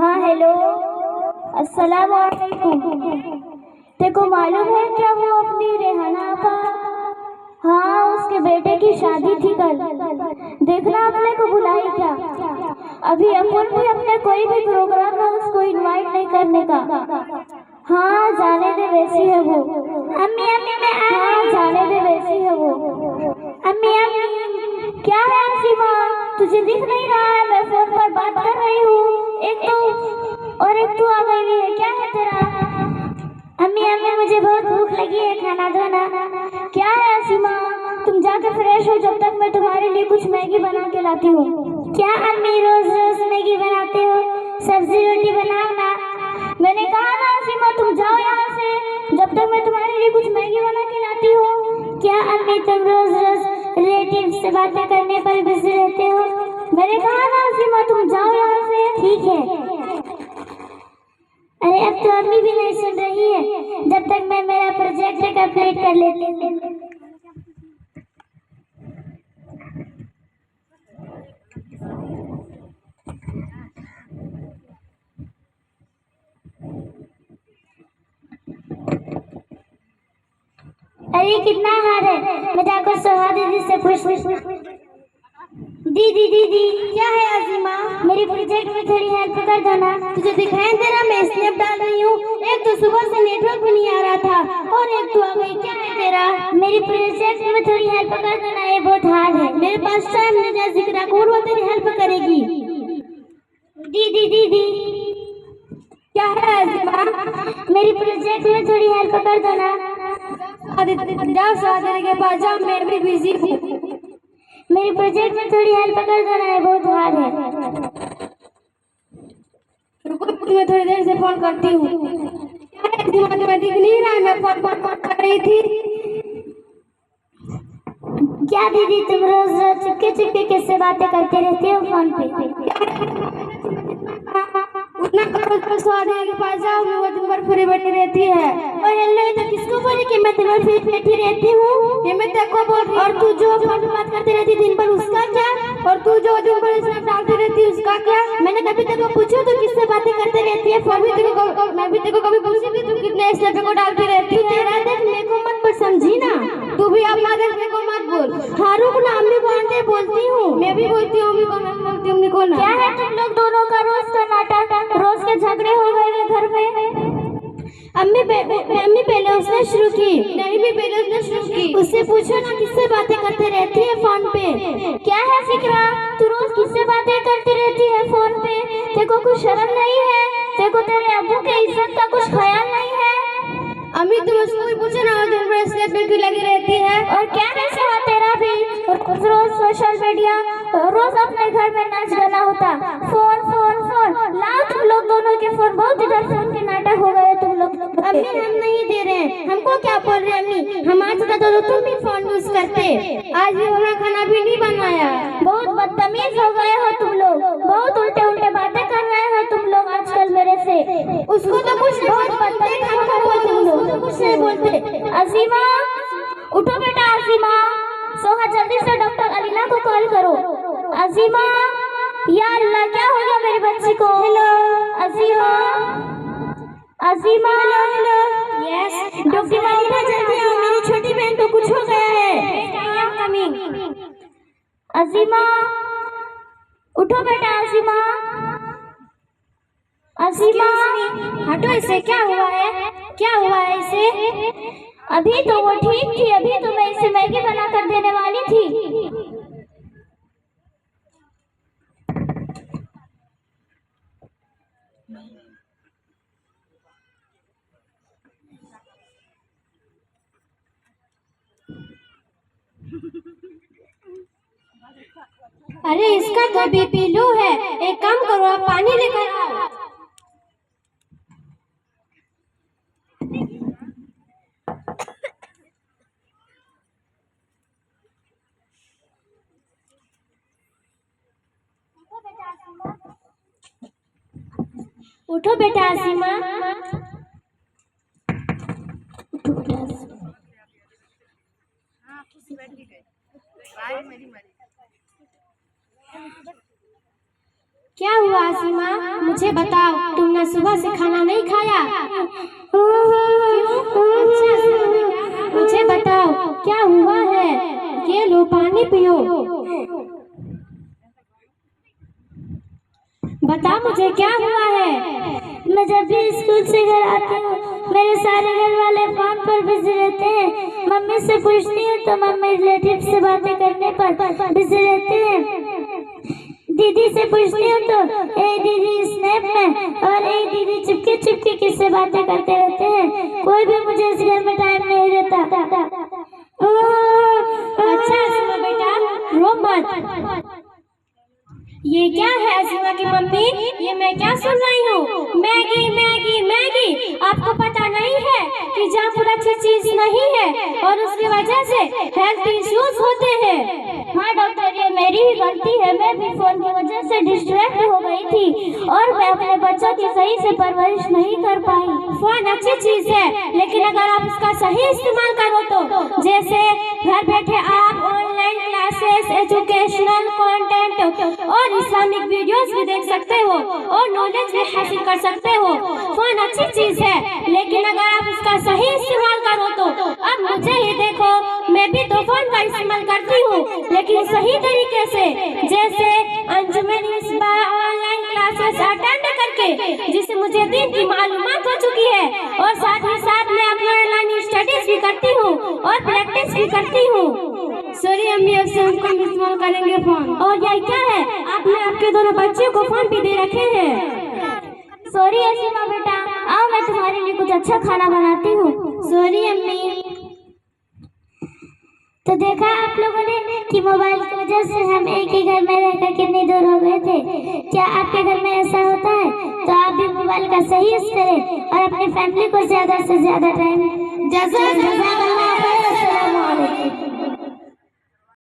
हाँ हेलो, अस्सलाम वालेकुम। तेको मालूम है क्या वो अपनी रेहाना आपा? हाँ, उसके बेटे की शादी थी कल। देखना अपने को बुलाई क्या? अभी अपन भी अपने कोई भी प्रोग्राम में उसको इनवाइट नहीं करने का। हाँ जाने दे, वैसी है वो। अम्मी अम्मी मैं हाँ जाने दे, वैसी है वो। अम्मी अम्मी क्या है सीमा, तुझे दिख नहीं रहा है? मैं फोन पर बात कर रही हूँ। एक तो और एक तू आ गई है, क्या है तेरा? अम्मी अम्मी मुझे बहुत भूख लगी है, खाना दो ना। क्या है सीमा, तुम जाकर फ्रेश हो, जब तक मैं तुम्हारे लिए कुछ मैगी बना के लाती हूँ। क्या अम्मी रोज रोज मैगी बनाते हो? सब्जी रोटी बनाओ ना। मैंने कहा ना सीमा, तुम जाओ यहाँ से, जब तक मैं तुम्हारे लिए कुछ मैगी बना के लाती हूँ। क्या अम्मी तुम रोज रोज रिलेटिव से बातें करने पर बिजी रहते हो? मैंने कहा ना सीमा, तुम जाओ यहाँ से। ठीक है। अरे अब तो अम्मी भी नहीं सुन रही है, जब तक मैं मेरा प्रोजेक्ट कंप्लीट कर लेती हूँ। अरे कितना हार है, मैं जाकर सोहा दीदी से पूछ। दीदी दीदी क्या है अजीमा? मेरी प्रोजेक्ट में थोड़ी हेल्प कर दो ना। तुझे दिखाई दे रहा मैं स्नैप डाल रही हूँ। एक तो सुबह से नेटवर्क भी नहीं आ रहा था और एक तो आ गई। क्या है तेरा? मेरी प्रोजेक्ट में थोड़ी हेल्प कर दो ना, ये बहुत हार्ड है। मेरे पास टाइम नहीं है, जिक्र कौन वो तेरी हेल्प करेगी। दीदी दीदी क्या है अजीमा? मेरी प्रोजेक्ट में थोड़ी हेल्प कर दो ना। जाओ सादर के पास जाओ, मैं भी बिजी हूँ। मेरी प्रोजेक्ट में थोड़ी हेल्प कर दो ना, ये बहुत हार्ड है। रुको मैं थोड़ी देर से फोन करती हूँ। क्या है अजीमा, तुम्हें दिख नहीं रहा? मैं फोन कर रही थी। क्या दीदी तुम रोज रोज चुपके चुपके किससे बातें करते रहते हो फोन पे? उतना करो स्वादिया के पास जाओ, वो दिन भर फ्री बैठी रहती है। और हेलो, ये तो किसको बोली कि मैं दिन भर फ्री बैठी रहती हूँ? ये मैं तेरे को बोल रही हूँ। और तू जो फोन पे बात करती रहती दिन भर, उसका क्या? और तू जो दिन भर स्नैप डालती रहती है, उसका क्या? मैंने कभी तेरे को पूछा तू किससे बातें करते रहती है? मैं भी तेरे को कभी पूछी थी तू कितने स्नैप को डालती रहती है? तेरा देख मेरे को मत पर, समझी ना? तू भी अपना देख मेरे को मत बोल। हारू को ना अम्मी को आंटे बोलती हूँ, मैं भी बोलती हूँ अम्मी को, मैं भी बोलती हूँ अम्मी को ना। क्या है तुम लोग दोनों का रोज का नाटक? रोज के झगड़े हो गए हैं घर में। अम्मी पहले उसने शुरू की। नहीं भी पहले उसने शुरू की। उससे पूछो ना किससे बातें करते रहती है फोन पे। क्या है फिक्रा, तू रोज किससे बातें करती रहती है फोन पे? तेरे को कुछ शर्म नहीं है? तेरे को तेरे अब्बू के इज्जत का कुछ ख्याल नहीं है? अम्मी तुम उसको भी पूछो ना, दिन भर स्नैप में क्यों लगी रहती है? और क्या है सुहा तेरा भी? रोज सोशल मीडिया, रोज अपने घर में नाच गाना होता। फोन फोन फोन लाओ, तुम लोग दोनों के फोन, बहुत इधर फोन के नाटक हो गए तुम लोग। अम्मी हम नहीं दे रहे हैं, हमको क्या बोल रहे हैं अम्मी? हमारे साथ तो तुम भी फोन यूज करते। आज भी हमारा खाना भी नहीं बनाया। बहुत बदतमीज हो गए हो तुम लोग, बहुत उल्टे उल्टे बातें कर रहे हो तुम लोग आजकल मेरे से। उसको तो कुछ बहुत बदतमीज हमको बोलते, उसको तो कुछ नहीं बोलते। अजीमा उठो बेटा, अजीमा सोहा जल्दी से डॉक्टर अलीना को कॉल करो। अजीमा या अल्लाह क्या हो गया मेरी बच्ची को? Hello Azima, Azima hello yes doctor Alina जल्दी आओ, मेरी छोटी बहन को कुछ हो गया है। कमिंग। अजीमा उठो बेटा, अजीमा अजीमा हटो इसे, क्या हुआ है? क्या हुआ है इसे? अभी तो वो ठीक थी, अभी तो मैं इसे मैगी बना कर देने वाली थी। अरे इसका तो बीपी लो है, एक काम करो आप पानी लेकर आओ। उठो बेटा असीमा, क्या हुआ आसिमा, मुझे बताओ, तुमने सुबह से खाना नहीं खाया? तुमने सुबह से खाना नहीं खाया? अच्छा, मुझे बताओ क्या हुआ है? ये लो पानी पियो। बता मुझे क्या हुआ है? मैं जब भी स्कूल से घर आती हूँ मेरे सारे घर वाले फोन पर बिजी रहते हैं। मम्मी से पूछती हूँ तो मम्मी रिलेटिव से बातें करने पर बिजी रहते हैं। दीदी से पूछती हूँ तो ए दीदी स्नैप में और ए दीदी चुपके चुपके किससे बातें करते रहते हैं। कोई भी मुझे इस घर में टाइम नहीं देता। अच्छा आसिमा बेटा, रो मत। ये क्या है आसिमा की मम्मी, ये मैं क्या सुन रही हूँ? Maggi Maggi Maggi. आपको पता नहीं है कि जामुन अच्छी चीज नहीं है और उसकी वजह से हेल्थ इश्यूज होते हैं। हाँ डॉक्टर, ये मेरी ही गलती है। मैं भी फोन की वजह से डिस्ट्रैक्ट हो गई थी और मैं अपने बच्चों की सही से परवरिश नहीं कर पाई। फोन अच्छी चीज है, लेकिन अगर आप उसका सही इस्तेमाल करो तो जैसे घर बैठे आप ऑनलाइन क्लासेस, एजुकेशनल कंटेंट और इस्लामिक वीडियोस भी देख सकते हो और नॉलेज भी हासिल कर सकते हो। फोन अच्छी चीज है, लेकिन अगर आप उसका सही इस्तेमाल करो तो अब मुझे ही देखो, मैं भी तो फोन का इस्तेमाल करती हूँ, लेकिन सही तरीके से। जैसे अंजुमन मिसबाह ऑनलाइन क्लासेस अटेंड करके, जिससे मुझे दिन की मालूमात हो चुकी है और साथ ही साथ मैं अपनी ऑनलाइन स्टडीज भी करती हूँ और प्रैक्टिस भी करती हूँ। सॉरी अम्मी, अब से हम कम इस्तेमाल करेंगे फोन। और ये क्या है, आपने आपके दोनों बच्चों को फोन भी दे रखे हैं। सॉरी आसिमा बेटा, आओ मैं तुम्हारे लिए कुछ अच्छा खाना बनाती हूँ। सॉरी अम्मी। तो देखा आप लोगों ने कि मोबाइल की वजह से हम एक ही घर में रहकर कितनी दूर हो गए थे। क्या आपके घर में ऐसा होता है? तो आप भी मोबाइल का सही यूज करें और अपनी फैमिली को ज्यादा से ज्यादा टाइम